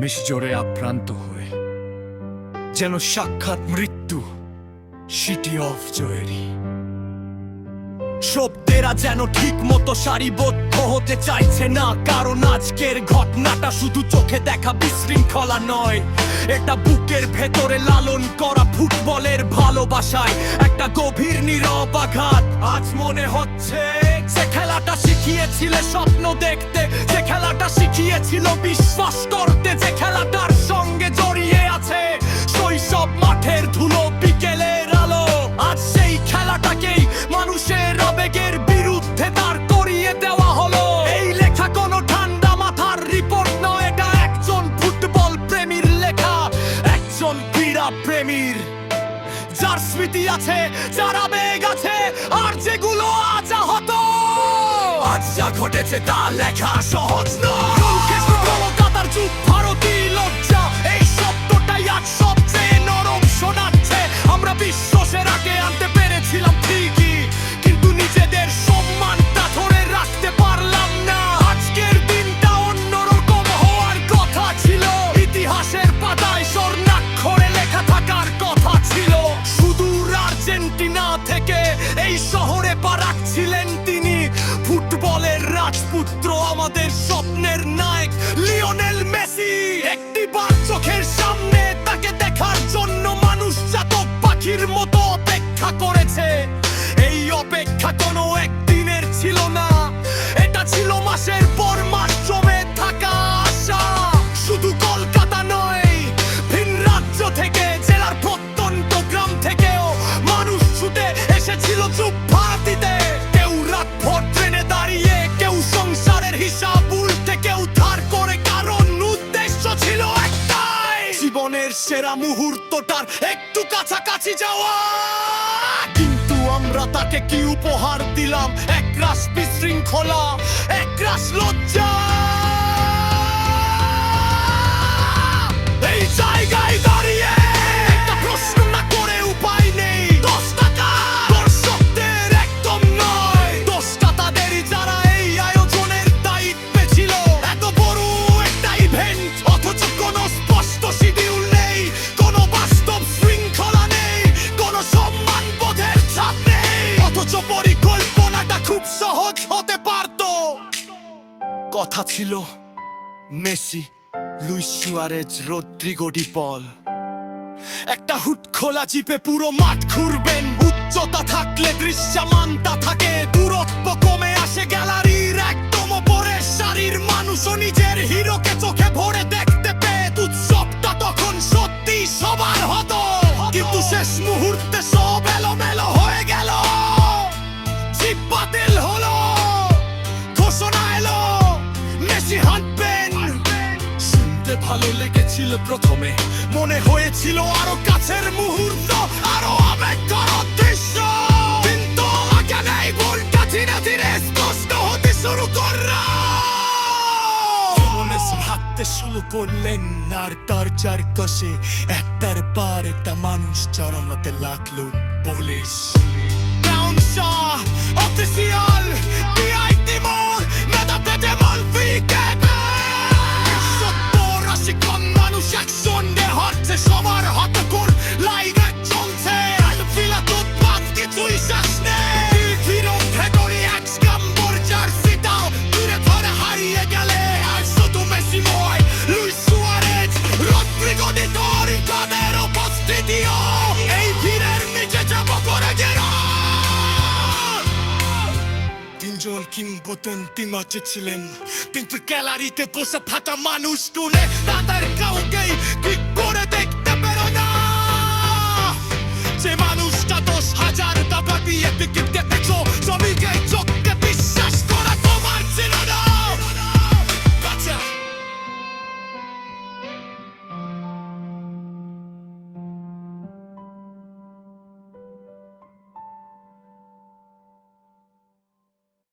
Messi জোরে আক্রান্ত হয়ে যেন সাক্ষাৎ মৃত্যু, সিটি অফ জয়েরি। শব্দেরা যেন ঠিক মতো সারিবদ্ধ হতে চাইছে না, কারণ আজকের ঘটনাটা শুধু চোখে দেখা বিশৃঙ্খলা নয়, এটা বুকের ভেতরে লালন করা ফুটবলের ভালোবাসায় একটা গভীর নীরব আঘাত। আজ মনে হচ্ছে যে খেলাটা শিখিয়েছিলে স্বপ্ন দেখতে, যে খেলাটা শিখিয়েছিল বিশ্বাস করতে, যে খেলাটার সঙ্গে জড়িয়ে আছে শৈশব, মাঠের ধুলো, বিকেলের আলো, আজ সেই খেলাটাকেই মানুষের আবেগের বিরুদ্ধে দাঁড় করিয়ে দেওয়া হলো। এই লেখা কোনো ঠান্ডা মাথার রিপোর্ট নয়, এটা একজন ফুটবল প্রেমীর লেখা, একজন ক্রীড়া প্রেমীর, যার স্মৃতি আছে, যার আবেগ আছে, আর যেগুলো আজ হতো। আজ যা ঘটেছে তা লেখা সহজ নয়। কলকাতার যুগ, ভারতী লজ্জা, এই শব্দটাই আজ সবচেয়ে নরম শোনাচ্ছে। আমরা বিশ্ব সেরাকে আনতে পেরেছিলাম ঠিকই, কিন্তু নিজেদের সম্মানটা ধরে রাখতে পারলাম না। আজকের দিনটা অন্যরকম হওয়ার কথা ছিল, ইতিহাসের পাতায় স্বর্ণাক্ষরে লেখা থাকার কথা ছিল। সুদূর আর্জেন্টিনা থেকে এই শহরে পা রাখছিলেন তিনি, ফুটবলের রাজপুত্র, আমাদের স্বপ্নের নায়ক লিওনেল মেসি। একটিবার চোখের সামনে তাকে দেখার জন্য মানুষ জাতক পাখির মতো অপেক্ষা করেছে। এই অপেক্ষা কোনো একদিনের ছিল না, এটা ছিল মাসের পর মাস জমে থাকা আশা। শুধু কলকাতা নয়, ভিন রাজ্য থেকে, জেলার প্রত্যন্ত গ্রাম থেকেও মানুষ ছুটে এসেছিল যুদ্ধ দিতে। কেউ রাত ভর ট্রেনে দাঁড়িয়ে, কেউ সংসারের হিসাব উল্টে, কেউ ধার করে, কারণ উদ্দেশ্য ছিল একটাই, জীবনের সেরা মুহূর্তটার একটু কাছাকাছি যাওয়া। কিন্তু আমরা তাকে কি উপহার দিলাম? একরাশ বিশৃঙ্খলা, একরাশ লজ্জা। এই জায়গায় দাঁড়িয়ে একটা প্রশ্ন না করে উপায় নেই। 10 টাকা দর্শকদের একদম নয়, 10 টাকাদেরই যারা এই আয়োজনের দায়িত্বে ছিল। এত বড় একটা ইভেন্ট, অথচ কোনো স্পষ্ট শিডিউল নেই, কোনো বাস্তব শৃঙ্খলা নেই, কোনো সম্মান বোধের ছাপ নেই, অথচ পরিকল্পনাটা খুব সহজ হতে পারত। কথা ছিল Messi, Luis Suarez, Rodrigo De Paul, একটা হুট খোলা জিপে পুরো মাঠ ঘুরবেন। উচ্চতা থাকলে দৃশ্যমানতা থাকে, দূরত্ব কমে আসে গ্যালারির একদম ওপরে সারির মানুষও নিজের হিরোকে চোখে ভরে দেখতে পেয়ে উৎসবটা তখন সত্যি সবার হতো। কিন্তু শেষ মুহূর্তে সব এলোমেলো হয়ে গেল, জিপ বাতিল হলো, ঘোষণা এলো মেসি হাঁটবেন। শুনতে ভালো লেগেছিল প্রথমে, মনে হয়েছিল আরো কাছের মুহূর্ত, আরো আবেগকর দৃশ্য, কিন্তু এখানে এই ভুলটা ধীরে ধীরে স্পষ্ট হতে শুরু করল। হাঁটতে শুরু করলেন, আর দরজার কষে একটার পর একটা মানুষ জড়াতে লাগলো police. Brown Shaw, official, PI Timor, nada te malfique. রাশিকণ মানুষ একসঙ্গে হাঁটছে, সবার হাতে কোর লাইভে চলছে। ফিলাতুত পাত কিছুই শেষ নেই, হিরোর ভেতরে এক স্কাম্বর জার্সিটাও দূরে ধরে হারিয়ে গেলে। আর শুধু মেসি নয়, লুইস সুয়ারেজ, রদ্রিগো ডি পল, তাদের উপস্থিতিও এই ভিড়ের নিচে চাপা পড়ে গেল। তিনজন কিংবদন্তি মাঠে ছিলেন, কিন্তু গ্যালারিতে বসে থাকা মানুষ গুনে তাদের কাউকেই ঠিক করে দেখতে পেল না। যে মানুষটা 10,000 টাকা দিয়ে টিকিট